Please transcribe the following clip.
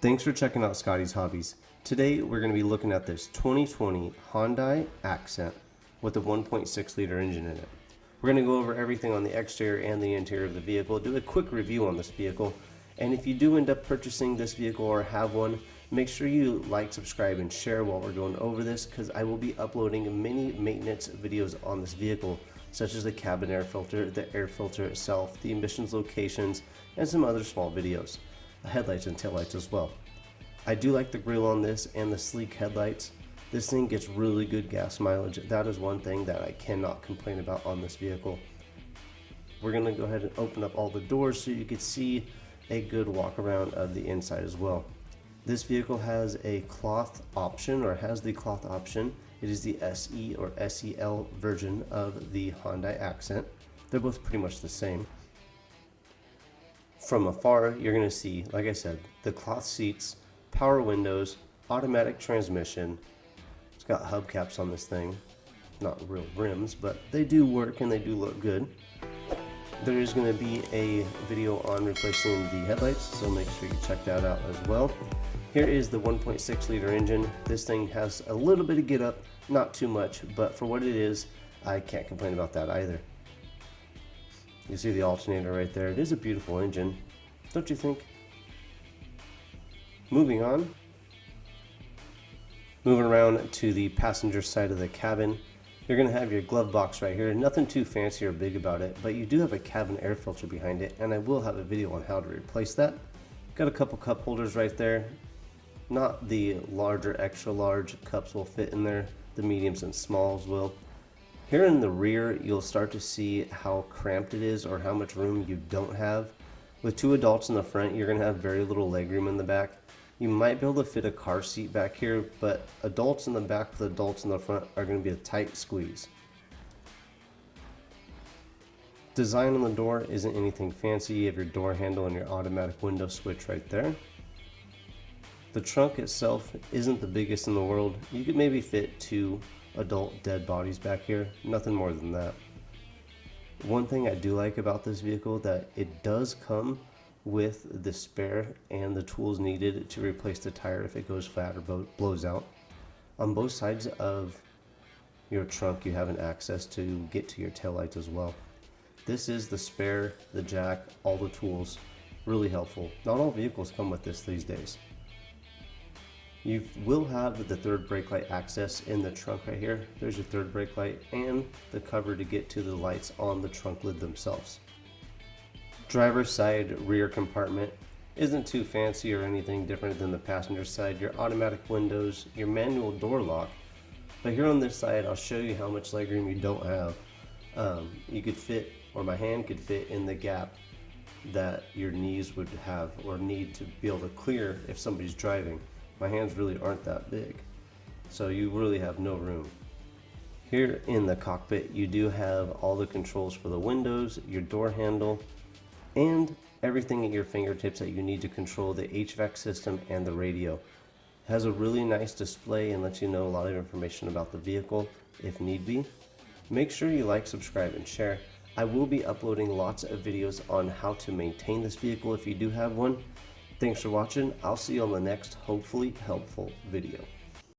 Thanks for checking out Scotty's Hobbies. Today we're going to be looking at this 2020 Hyundai Accent with a 1.6 liter engine in it. We're going to go over everything on the exterior and the interior of the vehicle, do a quick review on this vehicle, and if you do end up purchasing this vehicle or have one, make sure you like, subscribe, and share while we're going over this, because I will be uploading many maintenance videos on this vehicle, such as the cabin air filter, the air filter itself, the emissions locations, and some other small videos. Headlights and taillights as well. I do like the grille on this and the sleek headlights. This thing gets really good gas mileage. That is one thing that I cannot complain about on this vehicle. We're going to go ahead and open up all the doors so you can see a good walk around of the inside as well. This vehicle has a cloth option, or has the cloth option. It is the SE or SEL version of the Hyundai Accent. They're both pretty much the same. From afar, you're going to see, like I said, the cloth seats, power windows, automatic transmission. It's got hubcaps on this thing. Not real rims, but they do work and they do look good. There is going to be a video on replacing the headlights, so make sure you check that out as well. Here is the 1.6 liter engine. This thing has a little bit of get up, not too much, but for what it is, I can't complain about that either. You see the alternator right there. It is a beautiful engine, don't you think? Moving on. Moving around to the passenger side of the cabin. You're going to have your glove box right here. Nothing too fancy or big about it, but you do have a cabin air filter behind it, and I will have a video on how to replace that. Got a couple cup holders right there. Not the larger, extra large cups will fit in there. The mediums and smalls will. Here in the rear, you'll start to see how cramped it is, or how much room you don't have. With two adults in the front, you're going to have very little legroom in the back. You might be able to fit a car seat back here, but adults in the back with adults in the front are going to be a tight squeeze. Design on the door isn't anything fancy. You have your door handle and your automatic window switch right there. The trunk itself isn't the biggest in the world. You could maybe fit two adult dead bodies back here, nothing more than that. One thing I do like about this vehicle, that it does come with the spare and the tools needed to replace the tire if it goes flat or blows out. On both sides of your trunk, you have an access to get to your taillights as well. This is the spare, the jack, all the tools. Really helpful. Not all vehicles come with this these days. You will have the third brake light access in the trunk right here. There's your third brake light and the cover to get to the lights on the trunk lid themselves. Driver's side rear compartment isn't too fancy or anything different than the passenger side. Your automatic windows, your manual door lock. But here on this side, I'll show you how much legroom you don't have. You could fit, or my hand could fit in the gap that your knees would have or need to be able to clear if somebody's driving. My hands really aren't that big, so you really have no room. Here in the cockpit, you do have all the controls for the windows, your door handle, and everything at your fingertips that you need to control the HVAC system and the radio. It has a really nice display and lets you know a lot of information about the vehicle if need be. Make sure you like, subscribe, and share. I will be uploading lots of videos on how to maintain this vehicle if you do have one. Thanks for watching. I'll see you on the next, hopefully helpful video.